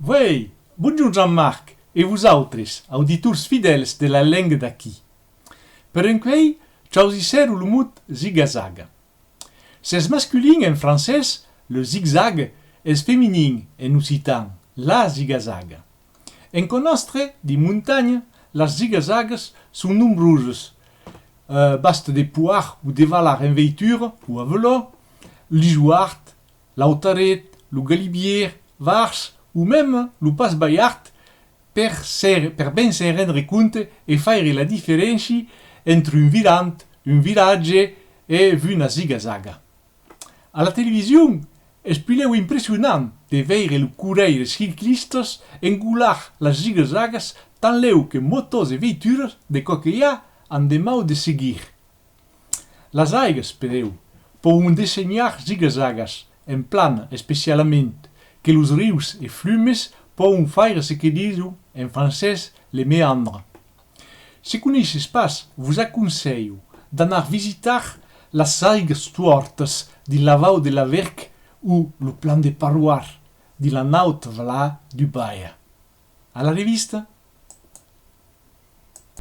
Oui, bonjour Jean-Marc et vous autres, auditeurs fidèles de la langue d'aquí. Per enquei, ciao zisero le mot zigazag. C'est masculin en français, le zigzag, et féminin en occitan, la zigazag. En conostre di montagne, les zigazags sont nombreuses. Basta de pouvoir ou de valar en voiture ou à vélo, l'isoart, l'autaret, le galibier, vars ou même le passe-bayard per ben se rendre compte et faire la différence entre un virant, un virage et une zigazaga. À la télévision, es pileu impressionant de veure le correir de cyclistes engolar les zigazagas tant leu que motos et voitures de coquillat en demau de seguir. Les aigues, pedeu, poden desenhar zigazagas en plan especialment que los rius e flumes poden faire ce que disent en français les méandres. Si coneixes pas, vos aconselho d'anar visitar les aigues tuortes de Lavau de la Verc ou le plan de Paroir de la Naut Vla du Baia. À la revista!